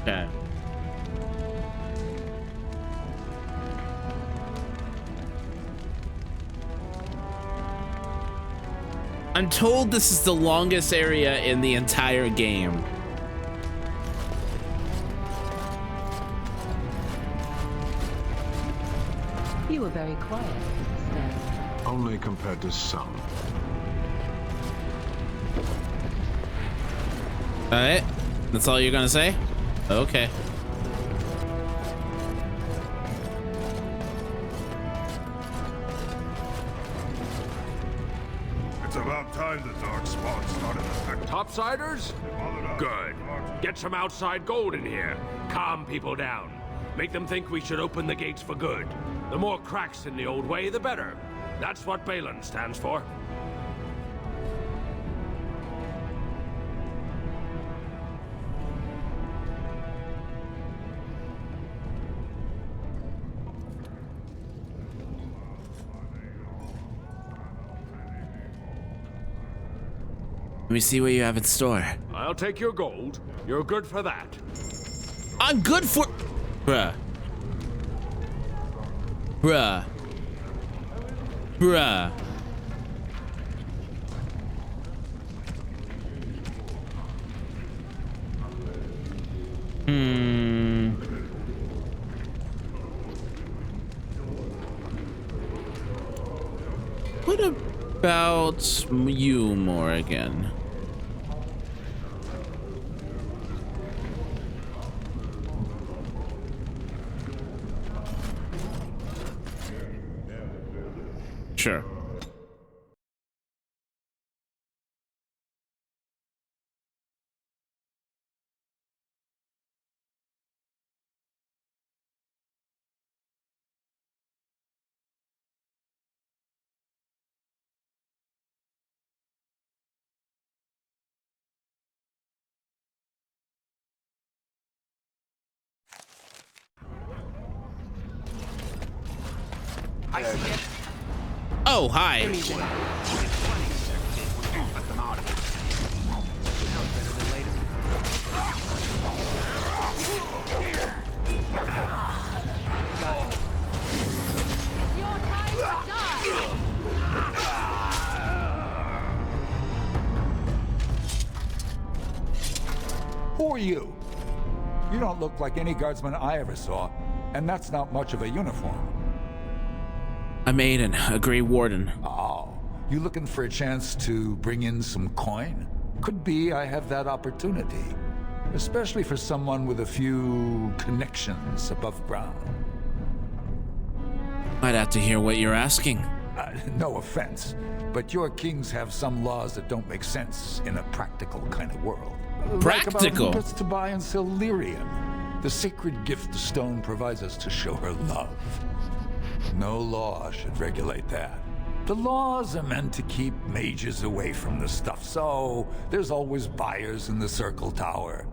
Okay. I'm told this is the longest area in the entire game. You were very quiet, Stan. Only compared to some. All right, that's all you're gonna say? Okay. It's about time the dark spot started attacking. Topsiders? Good. Get some outside gold in here. Calm people down. Make them think we should open the gates for good. The more cracks in the old way, the better. That's what Balin stands for. Let me see what you have in store. I'll take your gold. You're good for that. I'm good for... Bruh. Bruh. Bruh. What about you, Morrigan? Sure. Oh, hi. Who are you? You don't look like any guardsman I ever saw, and that's not much of a uniform. A maiden, a Grey Warden. Oh, you looking for a chance to bring in some coin? Could be I have that opportunity, especially for someone with a few connections above ground. I'd have to hear what you're asking. No offense, but your kings have some laws that don't make sense in a practical kind of world. Like about Practical? who gets to buy and sell lyrium, the sacred gift the stone provides us to show her love. No law should regulate that. The laws are meant to keep mages away from the stuff, so there's always buyers in the Circle Tower.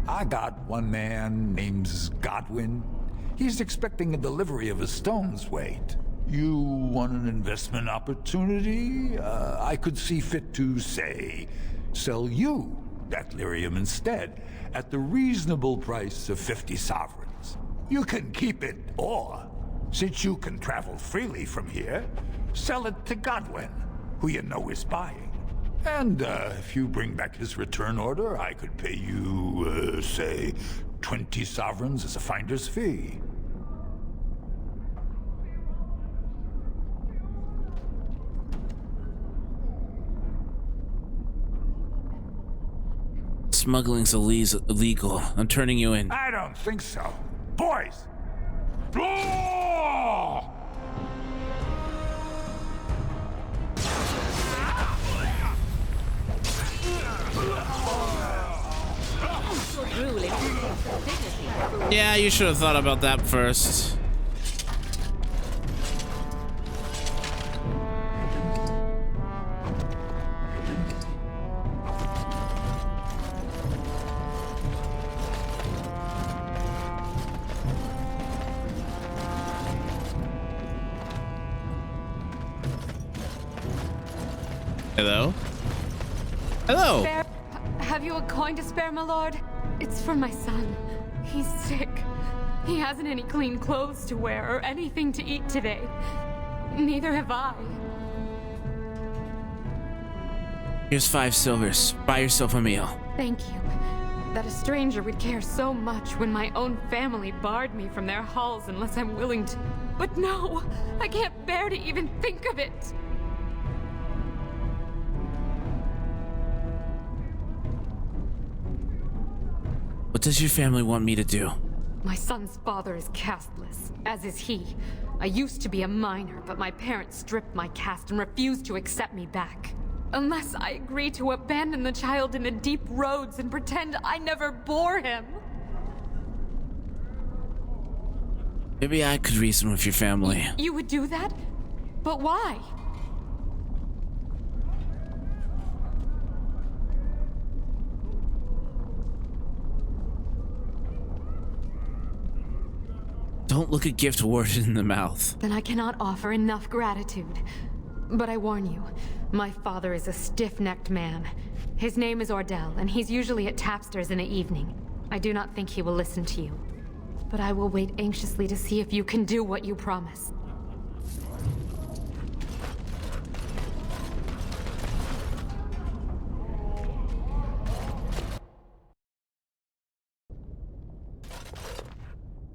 I got one man named Godwin. He's expecting a delivery of a stone's weight. You want an investment opportunity? I could see fit to, say, sell you that lyrium instead, at the reasonable price of 50 sovereigns. You can keep it, or, since you can travel freely from here, sell it to Godwin, who you know is buying. And if you bring back his return order, I could pay you, say, 20 sovereigns as a finder's fee. Smuggling's illegal. I'm turning you in. I don't think so. Boys! Blow! Yeah, you should have thought about that first. Hello? Hello! Have you a coin to spare, my lord? It's for my son. He's sick. He hasn't any clean clothes to wear or anything to eat today. Neither have I. Here's 5 silvers. Buy yourself a meal. Thank you. That a stranger would care so much when my own family barred me from their halls unless I'm willing to. But no, I can't bear to even think of it. What does your family want me to do? My son's father is casteless, as is he. I used to be a minor, but my parents stripped my caste and refused to accept me back. Unless I agree to abandon the child in the deep roads and pretend I never bore him. Maybe I could reason with your family. You would do that? But why? Don't look a gift awarded in the mouth. Then I cannot offer enough gratitude. But I warn you, my father is a stiff-necked man. His name is Ordell, and he's usually at Tapster's in the evening. I do not think he will listen to you. But I will wait anxiously to see if you can do what you promise.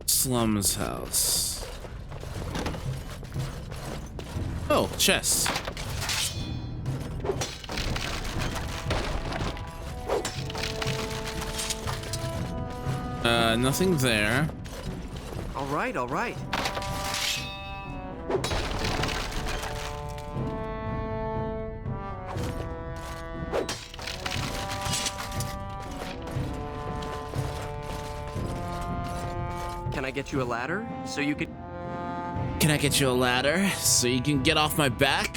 Slum's house. Oh, chest. Nothing there. All right, all right. Can I get you a ladder so you could... Can I get you a ladder so you can get off my back?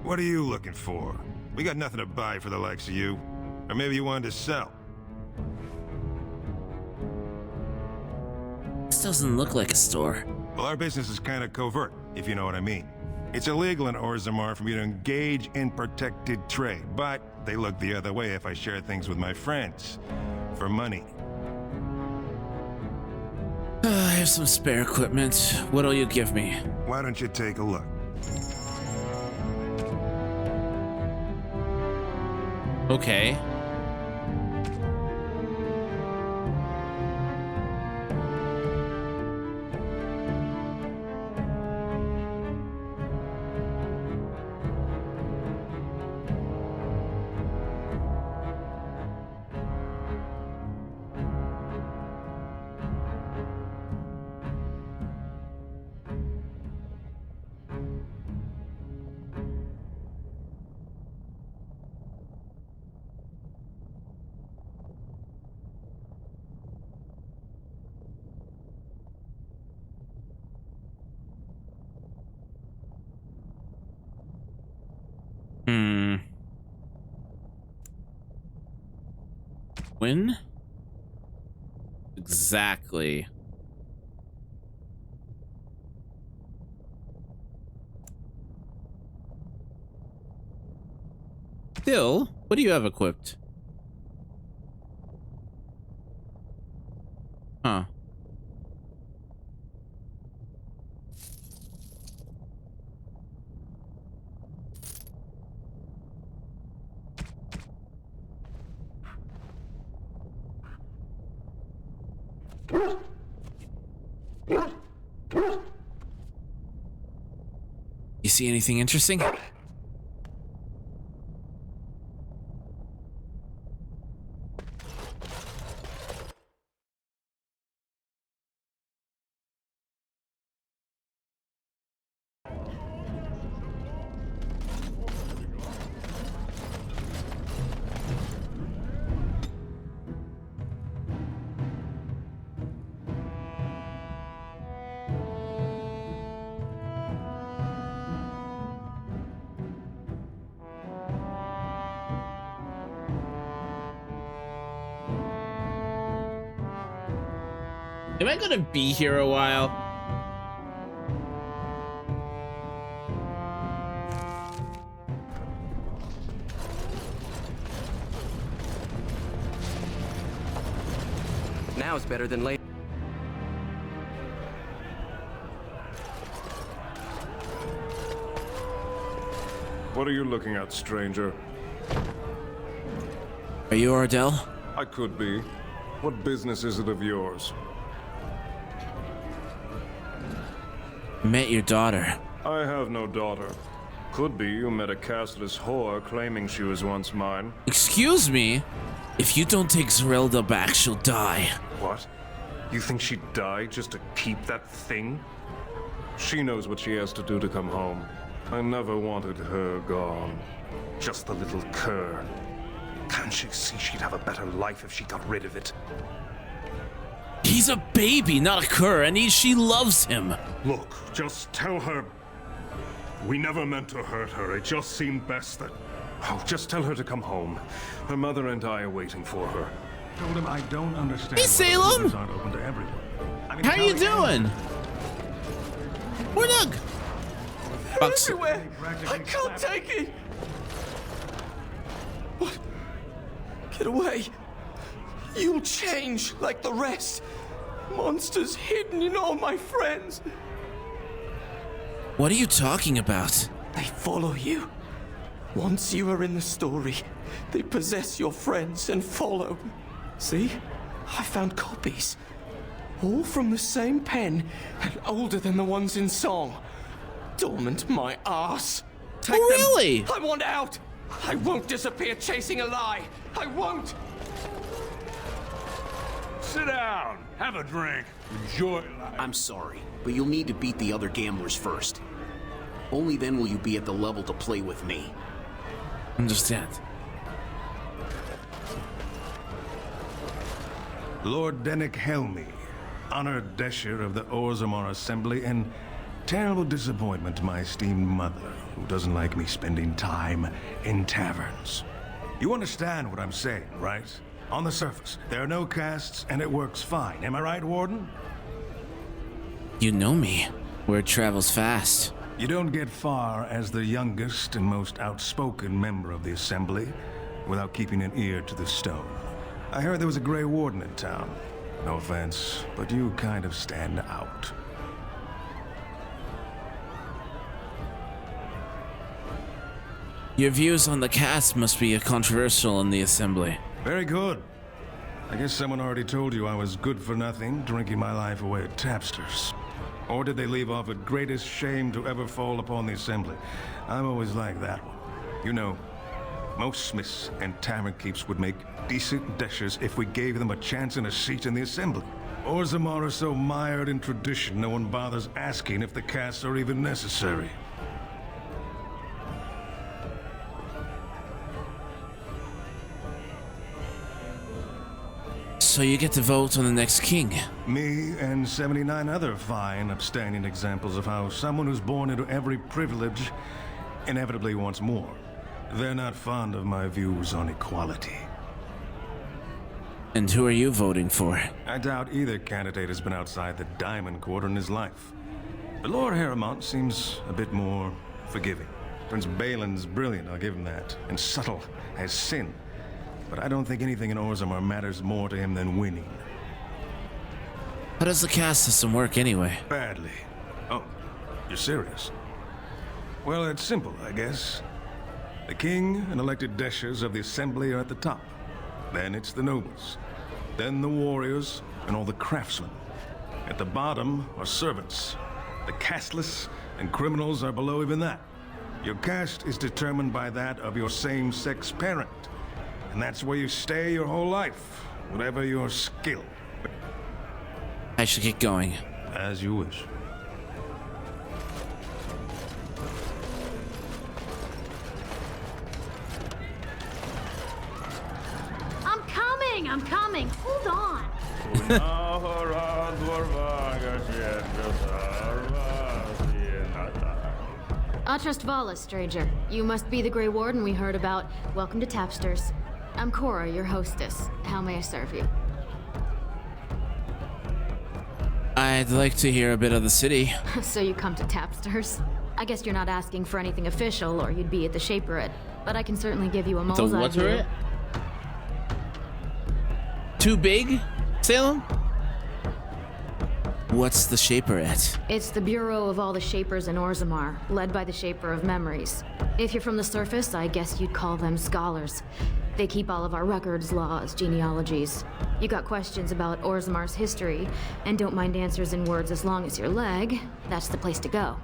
What are you looking for? We got nothing to buy for the likes of you. Or maybe you wanted to sell. This doesn't look like a store. Well, our business is kind of covert, if you know what I mean. It's illegal in Orzammar for me to engage in protected trade, but they look the other way if I share things with my friends. For money. I have some spare equipment. What'll you give me? Why don't you take a look? Okay. When? Exactly. Still, what do you have equipped? Huh. You see anything interesting? Am I gonna be here a while? Now is better than later. What are you looking at, stranger? Are you Ardell? I could be. What business is it of yours? Met your daughter. I have no daughter. Could be you met a castless whore claiming she was once mine. Excuse me? If you don't take Zerelda back, she'll die. What? You think she'd die just to keep that thing? She knows what she has to do to come home. I never wanted her gone. Just the little cur. Can't she see she'd have a better life if she got rid of it? He's a baby, not a cur, and she loves him. Look, just tell her... We never meant to hurt her. It just seemed best that... Oh, just tell her to come home. Her mother and I are waiting for her. Told him I don't understand. Hey, Salem! Doors aren't open to everyone. I mean, How you doing? We're not... Bucks. Everywhere! I can't take it! What? Get away! You'll change like the rest. Monsters hidden in all my friends. What are you talking about? They follow you. Once you are in the story, they possess your friends and follow. See? I found copies. All from the same pen and older than the ones in song. Dormant my ass. Take them. Really? I want out. I won't disappear chasing a lie. I won't. Sit down. Have a drink. Enjoy life. I'm sorry, but you'll need to beat the other gamblers first. Only then will you be at the level to play with me. Understand. Lord Dennick Helmy, honored Desher of the Orzammar Assembly, and terrible disappointment to my esteemed mother, who doesn't like me spending time in taverns. You understand what I'm saying, right? On the surface, there are no castes, and it works fine. Am I right, Warden? You know me. Word travels fast. You don't get far as the youngest and most outspoken member of the Assembly without keeping an ear to the stone. I heard there was a Grey Warden in town. No offense, but you kind of stand out. Your views on the cast must be controversial in the Assembly. Very good. I guess someone already told you I was good for nothing, drinking my life away at tapsters. Or did they leave off at greatest shame to ever fall upon the Assembly? I'm always like that one. You know, most smiths and tavern keeps would make decent dishers if we gave them a chance and a seat in the Assembly. Orzammar are so mired in tradition, no one bothers asking if the casts are even necessary. So you get to vote on the next king. Me and 79 other fine, upstanding examples of how someone who's born into every privilege inevitably wants more. They're not fond of my views on equality. And who are you voting for? I doubt either candidate has been outside the Diamond Quarter in his life. But Lord Harrowmont seems a bit more forgiving. Prince Balin's brilliant, I'll give him that, and subtle as sin. But I don't think anything in Orzammar matters more to him than winning. How does the caste system work anyway? Badly. Oh, you're serious? Well, it's simple, I guess. The king and elected deshers of the Assembly are at the top. Then it's the nobles. Then the warriors and all the craftsmen. At the bottom are servants. The casteless and criminals are below even that. Your caste is determined by that of your same-sex parent. And that's where you stay your whole life, whatever your skill. I should get going. As you wish. I'm coming. Hold on. Atrust Vala, stranger. You must be the Grey Warden we heard about. Welcome to Tapsters. I'm Cora, your hostess. How may I serve you? I'd like to hear a bit of the city. So you come to Tapsters? I guess you're not asking for anything official, or you'd be at the Shaperate. But I can certainly give you a mole's eye view. Too big, Salem? What's the Shaperate? It's the bureau of all the Shapers in Orzammar, led by the Shaper of Memories. If you're from the surface, I guess you'd call them scholars. They keep all of our records, laws, genealogies. You got questions about Orzammar's history, and don't mind answers in words as long as your leg, that's the place to go.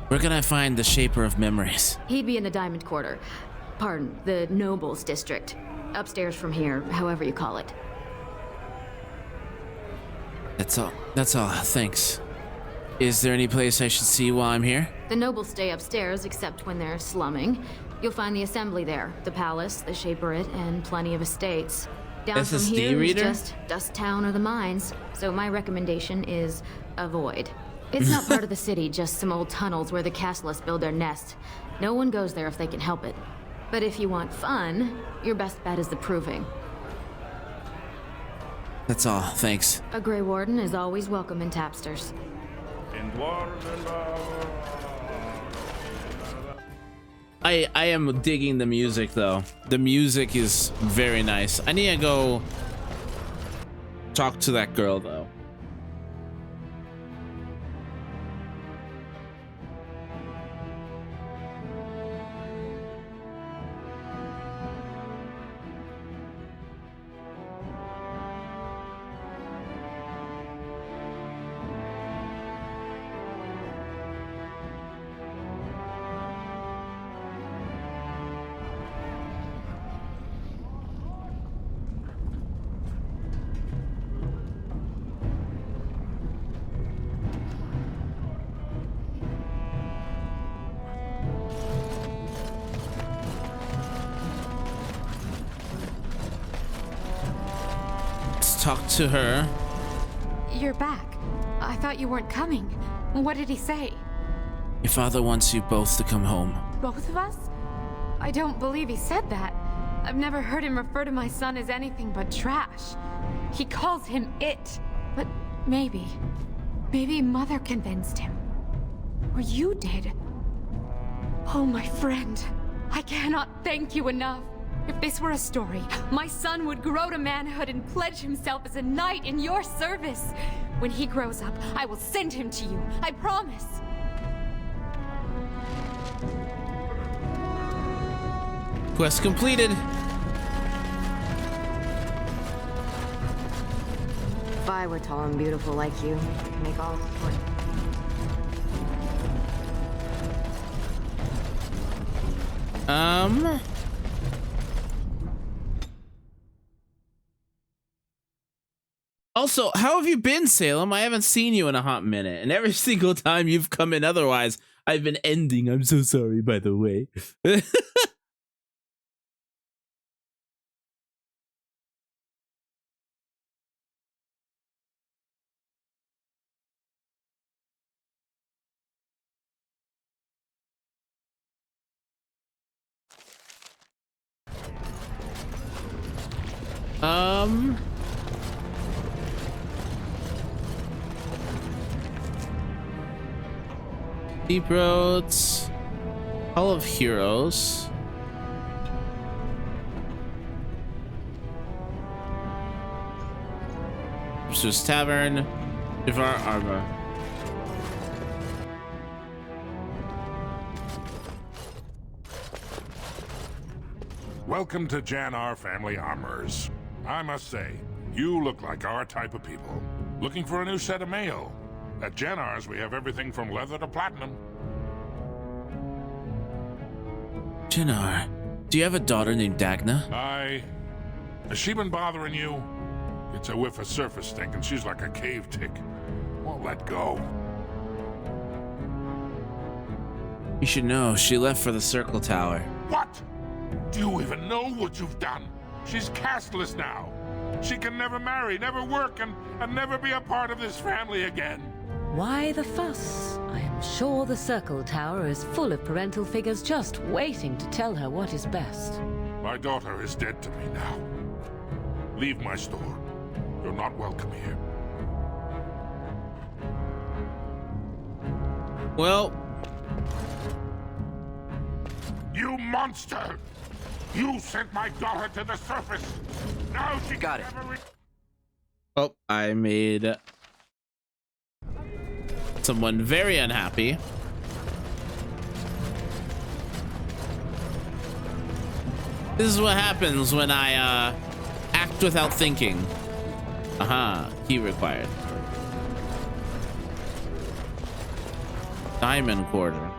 Where can I find the Shaper of Memories? He'd be in the Diamond Quarter. Pardon, the Nobles District. Upstairs from here, however you call it. That's all. That's all. Thanks. Is there any place I should see while I'm here? The nobles stay upstairs, except when they're slumming. You'll find the assembly there, the palace, the Shaperate, and plenty of estates. Down from SSD here reader? is just Dust Town or the mines, so my recommendation is avoid. It's not part of the city, just some old tunnels where the castlists build their nest. No one goes there if they can help it. But if you want fun, your best bet is the Proving. That's all. Thanks. A Grey Warden is always welcome in Tapsters. I am digging the music though. The music is very nice. I need to go talk to that girl though. Talk to her. You're back. I thought you weren't coming. What did he say? Your father wants you both to come home. Both of us? I don't believe he said that. I've never heard him refer to my son as anything but trash. He calls him it. But maybe Mother convinced him. Or you did. Oh, my friend. I cannot thank you enough. If this were a story, my son would grow to manhood and pledge himself as a knight in your service. When he grows up, I will send him to you. I promise. Quest completed. If I were tall and beautiful like you, I could make all sorts. Also, how have you been, Salem? I haven't seen you in a hot minute, and every single time you've come in otherwise, I've been ending. I'm so sorry, by the way. Deep Roads, Hall of Heroes. Just Tavern, Ivar Arbor. Welcome to Jan-Ar Family Armors. I must say, you look like our type of people. Looking for a new set of mail? At Jan-Ar's, we have everything from leather to platinum. Jan-Ar, do you have a daughter named Dagna? Has she been bothering you? It's a whiff of surface stink, and she's like a cave tick. Won't let go. You should know, she left for the Circle Tower. What? Do you even know what you've done? She's castless now. She can never marry, never work, and never be a part of this family again. Why the fuss? I am sure the Circle Tower is full of parental figures just waiting to tell her what is best. My daughter is dead to me now. Leave my store. You're not welcome here. Well, You monster! You sent my daughter to the surface! Now she Got it. oh, I made someone very unhappy. This is what happens when I act without thinking. Aha, key required. Diamond quarter.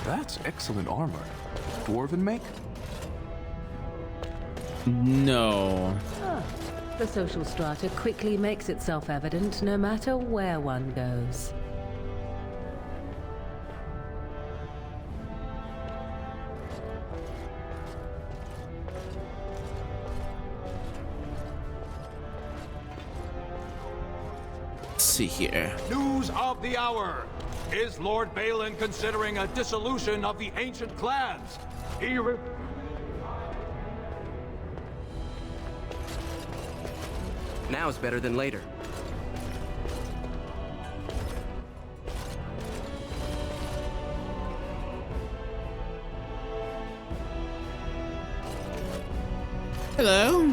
That's excellent armor. Dwarven make? No. The social strata quickly makes itself evident no matter where one goes. Let's see here. News of the hour. Is Lord Balin considering a dissolution of the ancient clans? Now's better than later. Hello.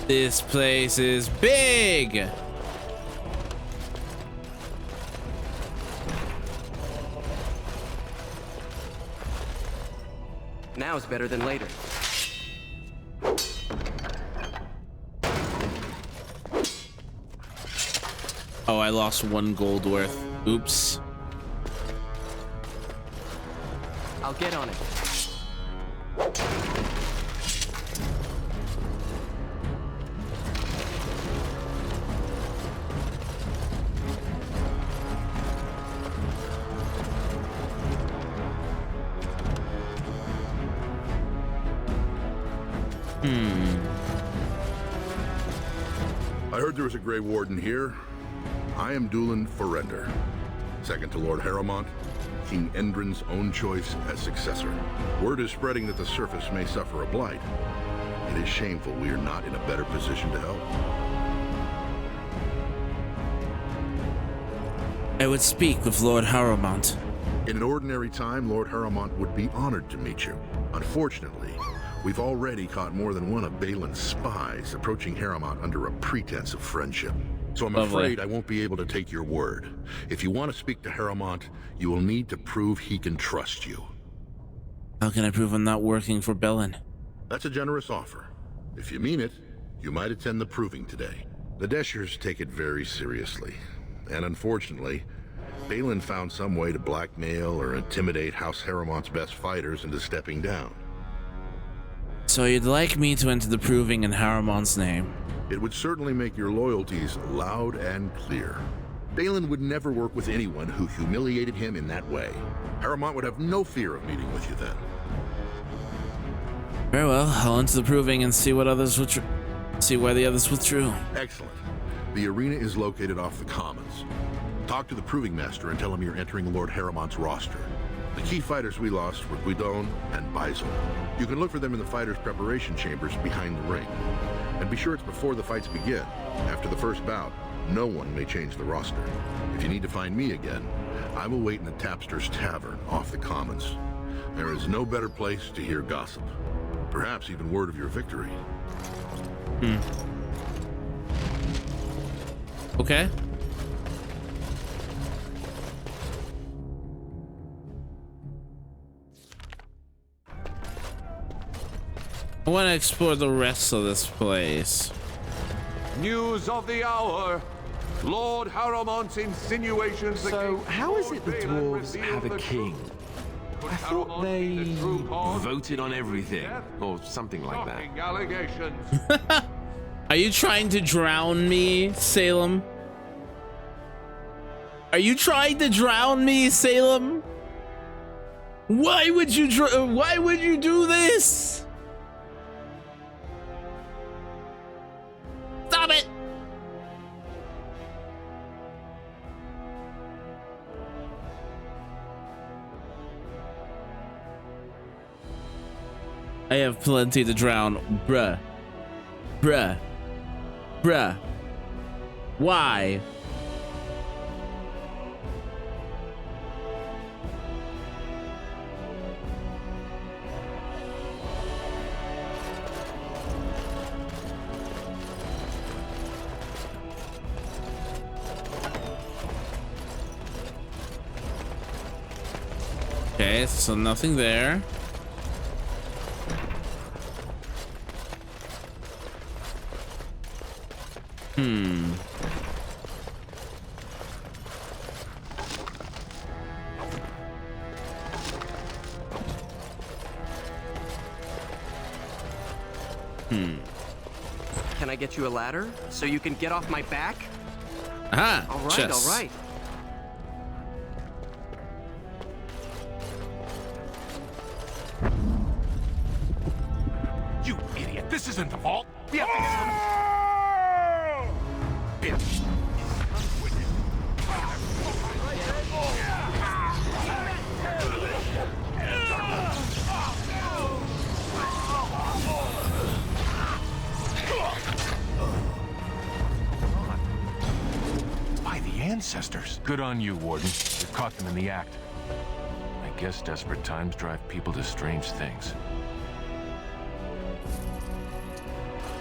This place is big. Now's better than later. Oh, I lost 1 gold worth. Oops. I'll get on it. I heard there was a Grey Warden here. I am Dulin Forrender, second to Lord Harrowmont, King Endrin's own choice as successor. Word is spreading that the surface may suffer a blight. It is shameful we are not in a better position to help. I would speak with Lord Harrowmont. In an ordinary time, Lord Harrowmont would be honored to meet you. Unfortunately, we've already caught more than one of Balin's spies approaching Harrowmont under a pretense of friendship. So I'm afraid I won't be able to take your word. If you want to speak to Harrowmont, you will need to prove he can trust you. How can I prove I'm not working for Balin? That's a generous offer. If you mean it, you might attend the proving today. The Deshers take it very seriously. And unfortunately, Balin found some way to blackmail or intimidate House Harrowmont's best fighters into stepping down. So you'd like me to enter the proving in Harrowmont's name? It would certainly make your loyalties loud and clear. Balin would never work with anyone who humiliated him in that way. Harrowmont would have no fear of meeting with you then. Very well, I'll enter the proving and see what others see why the others withdrew. Excellent. The arena is located off the Commons. Talk to the proving master and tell him you're entering Lord Harrowmont's roster. The key fighters we lost were Guidon and Baisel. You can look for them in the fighters' preparation chambers behind the ring. And be sure it's before the fights begin. After the first bout, no one may change the roster. If you need to find me again, I will wait in the Tapster's Tavern off the Commons. There is no better place to hear gossip. Perhaps even word of your victory. Okay. I want to explore the rest of this place. News of the hour. Lord Harrowmont's insinuations. So, how is it the dwarves have a king? I thought they voted on everything, or something like that. Allegations. Are you trying to drown me, Salem? Are you trying to drown me, Salem? Why would you do this? Stop it! I have plenty to drown, bruh. Bruh. Bruh. Why? Okay, so nothing there. Can I get you a ladder so you can get off my back? Aha! All right, chest. all right. You idiot! This isn't the vault. We have to get some. Bitch. By the ancestors. Good on you, Warden. You caught them in the act. I guess desperate times drive people to strange things.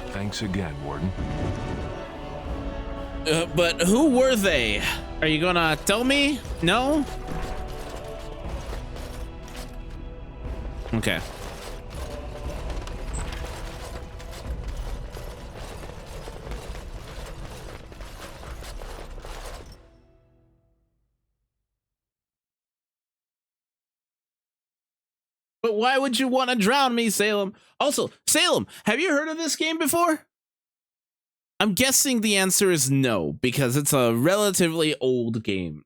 Thanks again, Warden. But who were they? Are you gonna tell me? No? Okay. But why would you want to drown me, Salem? Also, Salem, have you heard of this game before? I'm guessing the answer is no, because it's a relatively old game.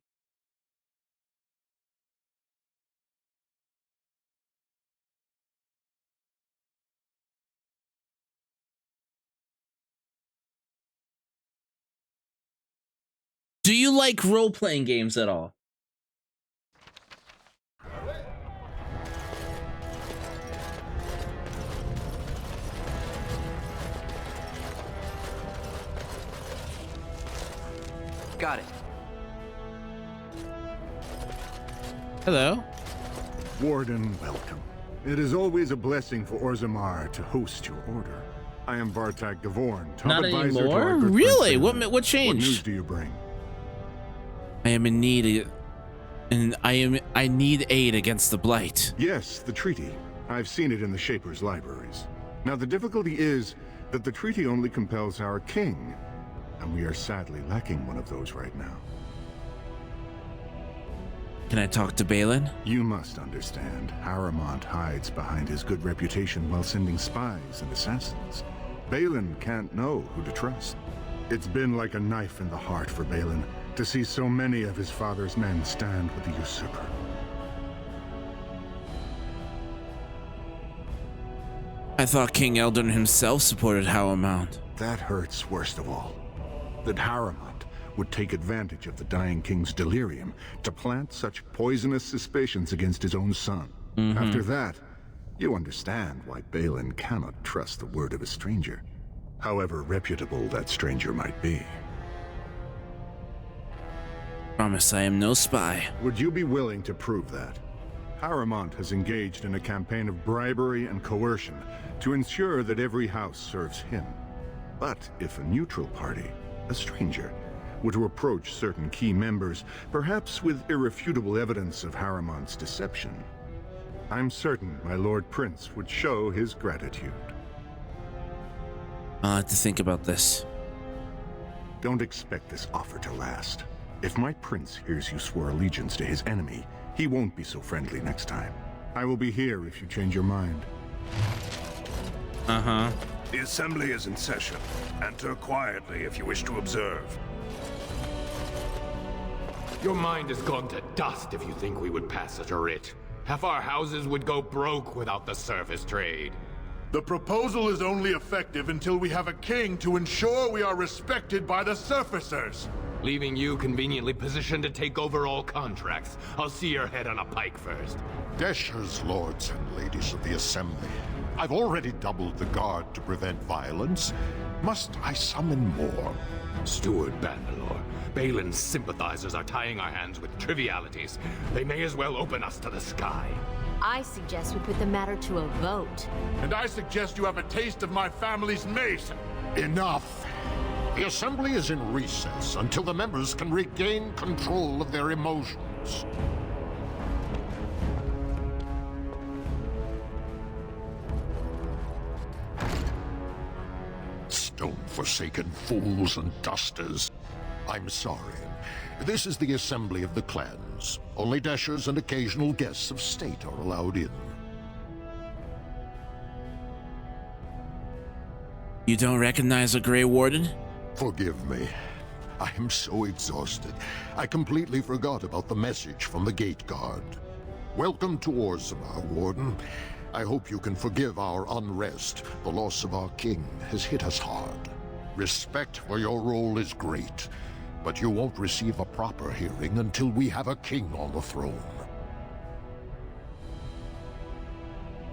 Do you like role-playing games at all? Got it. Hello. Warden, welcome. It is always a blessing for Orzammar to host your order. I am Vartak Gavorn, top Not advisor anymore? to our good Really? friend What changed? What news do you bring? I am in need, and I need aid against the Blight. Yes, the treaty. I've seen it in the Shaper's libraries. Now the difficulty is that the treaty only compels our king, and we are sadly lacking one of those right now. Can I talk to Balin? You must understand, Harrowmont hides behind his good reputation while sending spies and assassins. Balin can't know who to trust. It's been like a knife in the heart for Balin to see so many of his father's men stand with the usurper. I thought King Eldon himself supported Harrowmont. That hurts worst of all. That Harrowmont would take advantage of the dying king's delirium to plant such poisonous suspicions against his own son. After that, you understand why Balin cannot trust the word of a stranger, however reputable that stranger might be. Promise I am no spy. Would you be willing to prove that? Harrowmont has engaged in a campaign of bribery and coercion to ensure that every house serves him. But if a neutral party, a stranger, were to approach certain key members, perhaps with irrefutable evidence of Harrowmont's deception, I'm certain my Lord Prince would show his gratitude. I'll have to think about this. Don't expect this offer to last. If my prince hears you swore allegiance to his enemy, he won't be so friendly next time. I will be here if you change your mind. Uh-huh. The assembly is in session. Enter quietly if you wish to observe. Your mind has gone to dust if you think we would pass such a writ. Half our houses would go broke without the surface trade. The proposal is only effective until we have a king to ensure we are respected by the surfacers. Leaving you conveniently positioned to take over all contracts. I'll see your head on a pike first. Deshers, lords and ladies of the assembly. I've already doubled the guard to prevent violence. Must I summon more? Steward Bandalore, Balin's sympathizers are tying our hands with trivialities. They may as well open us to the sky. I suggest we put the matter to a vote. And I suggest you have a taste of my family's mace. Enough. The assembly is in recess until the members can regain control of their emotions. Stone-forsaken fools and dusters. I'm sorry. This is the assembly of the clans. Only Deshers and occasional guests of state are allowed in. You don't recognize a Grey Warden? Forgive me. I am so exhausted. I completely forgot about the message from the gate guard. Welcome to Orzammar, Warden. I hope you can forgive our unrest. The loss of our king has hit us hard. Respect for your role is great, but you won't receive a proper hearing until we have a king on the throne.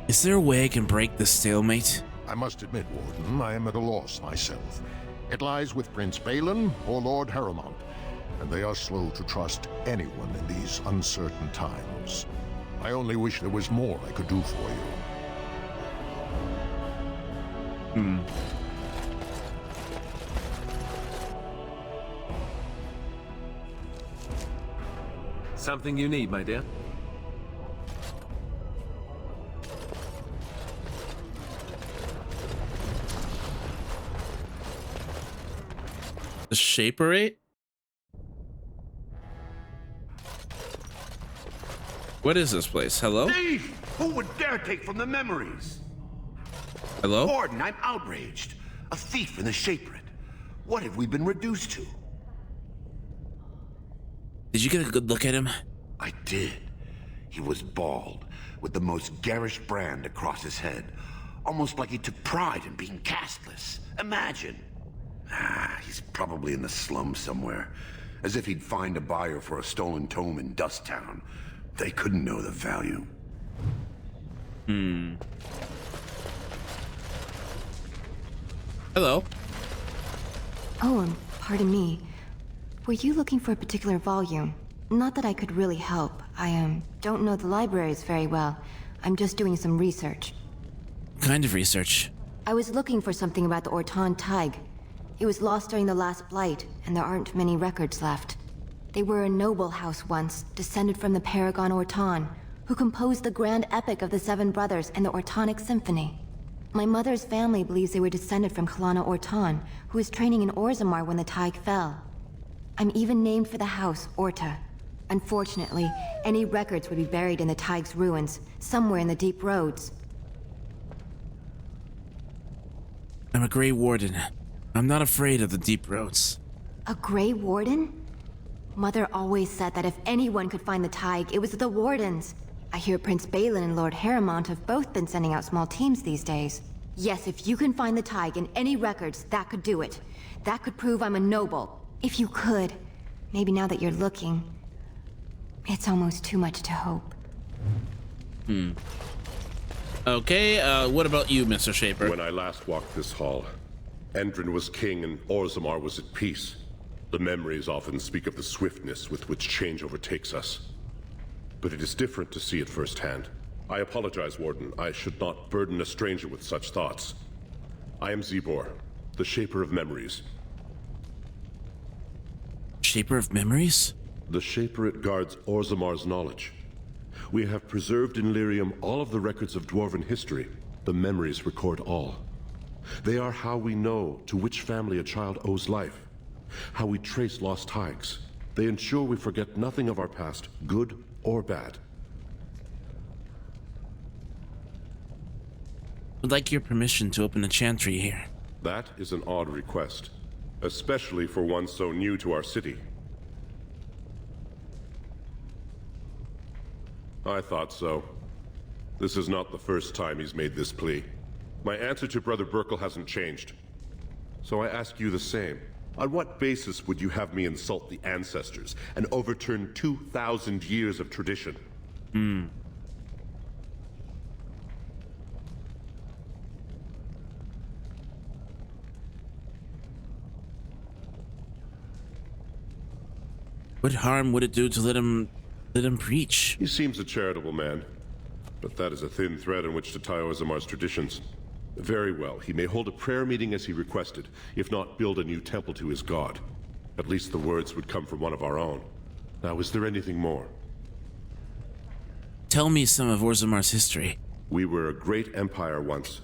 Is there a way I can break this stalemate? I must admit, Warden, I am at a loss myself. It lies with Prince Balin or Lord Harrowmont, and they are slow to trust anyone in these uncertain times. I only wish there was more I could do for you. Something you need, my dear? The Shaperate? What is this place? Hello? Thief! Who would dare take from the memories? Hello? Warden, I'm outraged. A thief in the Shaperate. What have we been reduced to? Did you get a good look at him? I did. He was bald, with the most garish brand across his head. Almost like he took pride in being castless. Imagine. He's probably in the slums somewhere. As if he'd find a buyer for a stolen tome in Dust Town. They couldn't know the value. Hello. Oh, pardon me. Were you looking for a particular volume? Not that I could really help. I don't know the libraries very well. I'm just doing some research. What kind of research? I was looking for something about the Orton Tig. It was lost during the last Blight, and there aren't many records left. They were a noble house once, descended from the Paragon Orton, who composed the grand epic of the Seven Brothers and the Ortonic Symphony. My mother's family believes they were descended from Kalana Orton, who was training in Orzammar when the Tig fell. I'm even named for the house, Orta. Unfortunately, any records would be buried in the Tig's ruins, somewhere in the deep roads. I'm a Grey Warden. I'm not afraid of the deep roads. A Grey Warden? Mother always said that if anyone could find the Tig, it was the Wardens. I hear Prince Balin and Lord Harrowmont have both been sending out small teams these days. Yes, if you can find the Tig in any records, that could do it. That could prove I'm a noble. If you could. Maybe now that you're looking. It's almost too much to hope. Okay, what about you, Mr. Shaper? When I last walked this hall, Endrin was king and Orzammar was at peace. The memories often speak of the swiftness with which change overtakes us. But it is different to see it firsthand. I apologize, Warden. I should not burden a stranger with such thoughts. I am Zebor, the Shaper of Memories. Shaper of Memories? The Shaperate guards Orzammar's knowledge. We have preserved in Lyrium all of the records of Dwarven history. The memories record all. They are how we know to which family a child owes life, how we trace lost Tigers. They ensure we forget nothing of our past, good or bad. Would like your permission to open a chantry here. That is an odd request, especially for one so new to our city. I thought so. This is not the first time he's made this plea. My answer to Brother Burkle hasn't changed. So I ask you the same. On what basis would you have me insult the ancestors and overturn 2,000 years of tradition? What harm would it do to let him preach? He seems a charitable man, but that is a thin thread on which to tie Orzamar's traditions. Very well, he may hold a prayer meeting as he requested, if not build a new temple to his god. At least the words would come from one of our own. Now, is there anything more? Tell me some of Orzamar's history. We were a great empire once,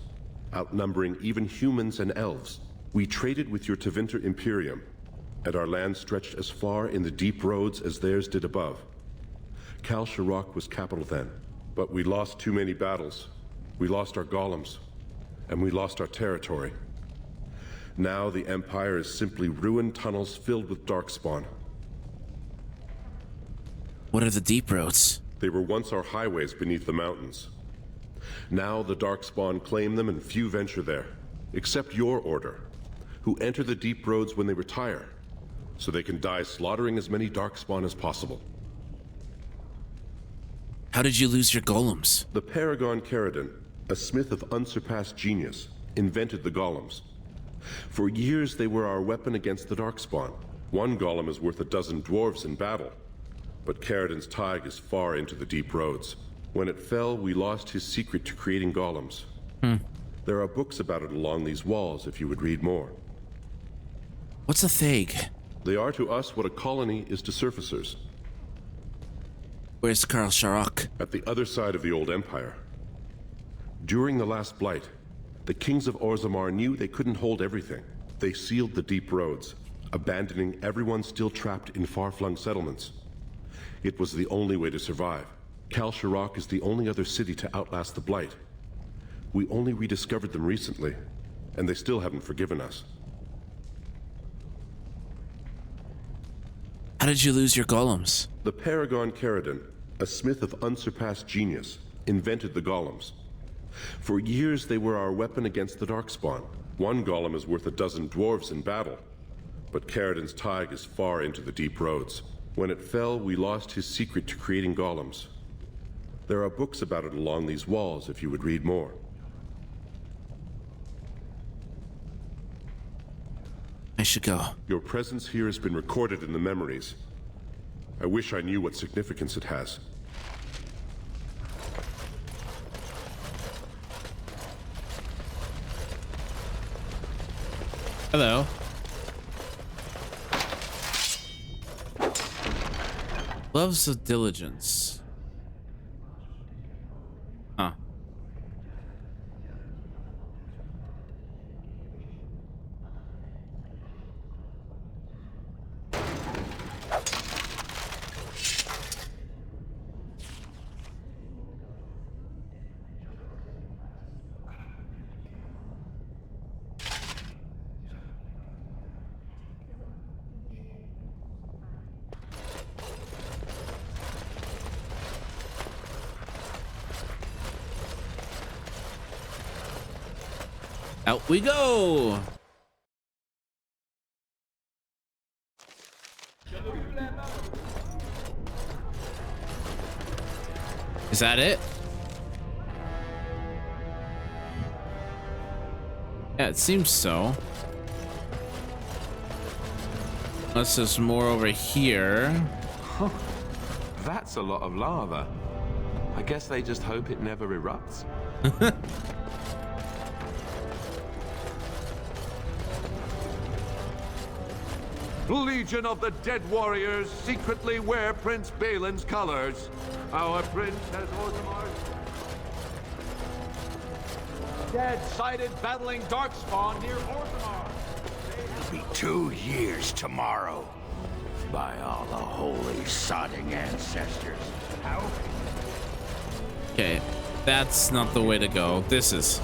outnumbering even humans and elves. We traded with your Tevinter Imperium, and our land stretched as far in the deep roads as theirs did above. Kal Sharok was capital then, but we lost too many battles. We lost our golems, and we lost our territory. Now the Empire is simply ruined tunnels filled with darkspawn. What are the deep roads? They were once our highways beneath the mountains. Now the darkspawn claim them and few venture there, except your order, who enter the deep roads when they retire, so they can die slaughtering as many darkspawn as possible. How did you lose your golems? The Paragon Caridin, a smith of unsurpassed genius, invented the golems. For years they were our weapon against the darkspawn. One golem is worth a dozen dwarves in battle, but Caridin's Tig is far into the deep roads. When it fell, we lost his secret to creating golems. There are books about it along these walls if you would read more. What's a Thag? They are to us what a colony is to surfacers. Where's Kal Sharok? At the other side of the old empire. During the last blight, the kings of Orzammar knew they couldn't hold everything. They sealed the deep roads, abandoning everyone still trapped in far-flung settlements. It was the only way to survive. Kal Sharok is the only other city to outlast the blight. We only rediscovered them recently, and they still haven't forgiven us. How did you lose your golems? The Paragon Caridin, a smith of unsurpassed genius, invented the golems. For years they were our weapon against the darkspawn. One golem is worth a dozen dwarves in battle, but Caridin's Tig is far into the deep roads. When it fell, we lost his secret to creating golems. There are books about it along these walls if you would read more. I should go. Your presence here has been recorded in the memories. I wish I knew what significance it has. Hello. Loves of diligence. Huh. Out we go! Is that it? Yeah, it seems so. Unless there's more over here. Huh. That's a lot of lava. I guess they just hope it never erupts. Legion of the Dead Warriors secretly wear Prince Balin's colors. Our prince has Orzamar's... dead sighted battling darkspawn near Orthamar. It'll be 2 years tomorrow. By all the holy sodding ancestors. How? Okay, that's not the way to go. This is.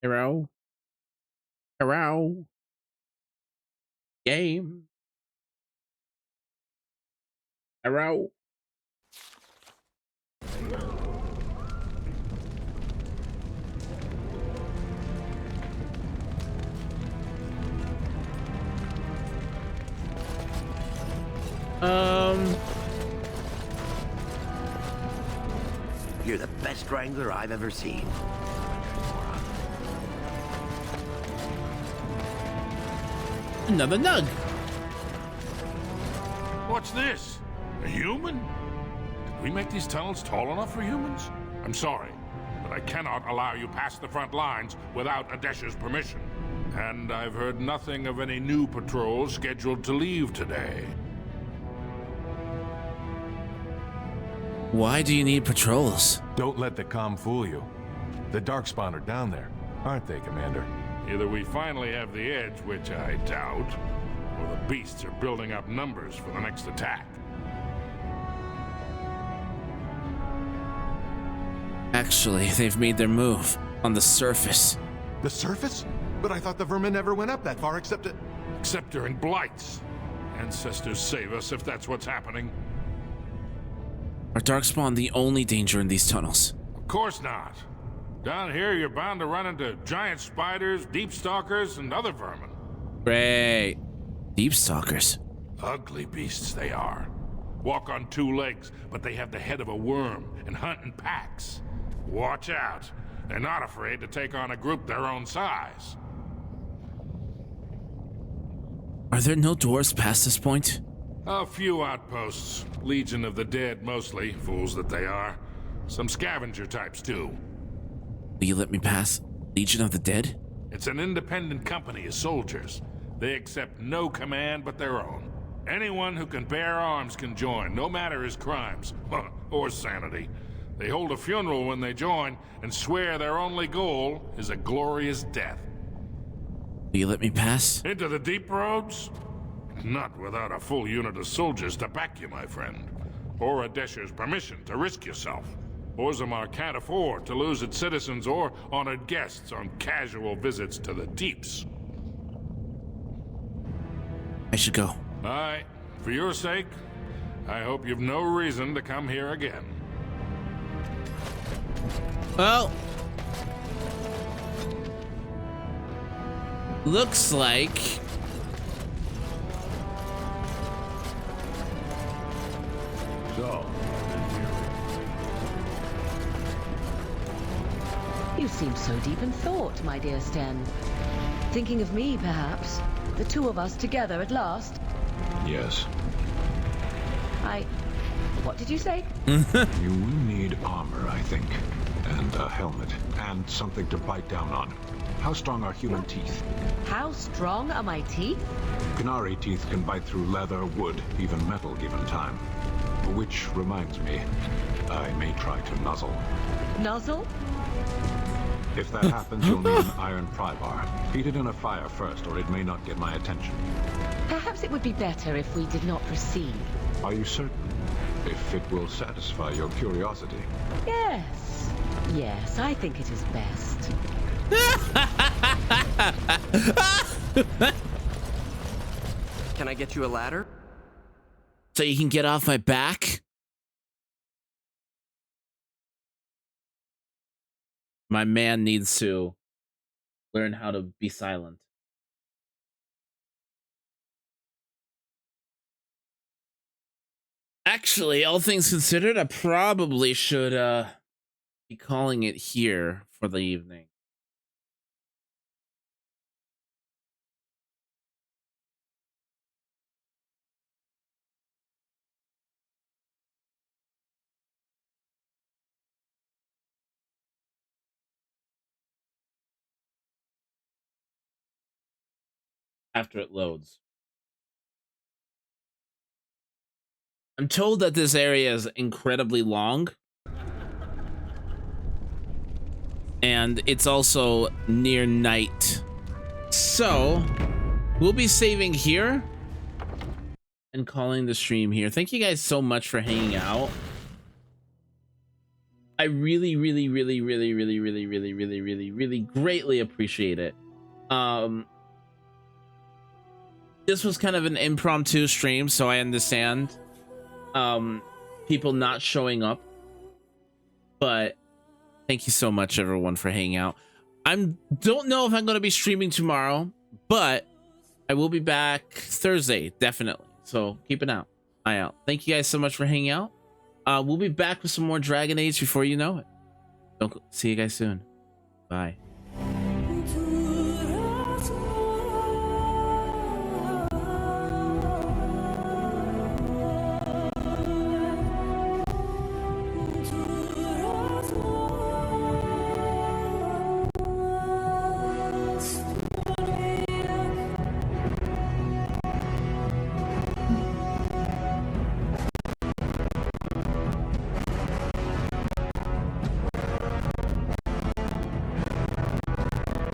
Hero. Hero. Game. Hero. You're the best wrangler I've ever seen. Another nug. What's this? A human? Did we make these tunnels tall enough for humans? I'm sorry, but I cannot allow you past the front lines without Adesh's permission. And I've heard nothing of any new patrols scheduled to leave today. Why do you need patrols? Don't let the comm fool you. The Darkspawn are down there, aren't they, Commander? Either we finally have the edge, which I doubt, or the beasts are building up numbers for the next attack. Actually, they've made their move on the surface. The surface? But I thought the vermin never went up that far except during blights. Ancestors save us if that's what's happening. Are Darkspawn the only danger in these tunnels? Of course not. Down here, you're bound to run into giant spiders, deep stalkers, and other vermin. Great. Deep stalkers. Ugly beasts they are. Walk on 2 legs, but they have the head of a worm and hunt in packs. Watch out. They're not afraid to take on a group their own size. Are there no doors past this point? A few outposts. Legion of the Dead, mostly. Fools that they are. Some scavenger types, too. Will you let me pass? Legion of the Dead? It's an independent company of soldiers. They accept no command but their own. Anyone who can bear arms can join, no matter his crimes, or sanity. They hold a funeral when they join, and swear their only goal is a glorious death. Will you let me pass? Into the deep roads? Not without a full unit of soldiers to back you, my friend. Or Adesh's permission to risk yourself. Orzammar can't afford to lose its citizens or honored guests on casual visits to the deeps. I should go. Aye. For your sake, I hope you've no reason to come here again. Well, looks like So, You seem so deep in thought, my dear Sten. Thinking of me, perhaps? The two of us together at last? Yes. What did you say? You will need armor, I think. And a helmet. And something to bite down on. How strong are human teeth? How strong are my teeth? Canary teeth can bite through leather, wood, even metal given time. Which reminds me, I may try to nuzzle. Nuzzle? If that happens, you'll need an iron pry bar. Heat it in a fire first, or it may not get my attention. Perhaps it would be better if we did not proceed. Are you certain? If it will satisfy your curiosity. Yes. Yes, I think it is best. Can I get you a ladder? So you can get off my back? My man needs to learn how to be silent. Actually, all things considered, I probably should be calling it here for the evening. After it loads. I'm told that this area is incredibly long. And it's also near night. So, we'll be saving here and calling the stream here. Thank you guys so much for hanging out. I really greatly appreciate it. This was kind of an impromptu stream, so I understand people not showing up, but thank you so much everyone for hanging out. Don't know if I'm going to be streaming tomorrow, but I will be back Thursday, definitely. So keep an eye out. Thank you guys so much for hanging out. We'll be back with some more Dragon Age before you know it. See you guys soon. Bye.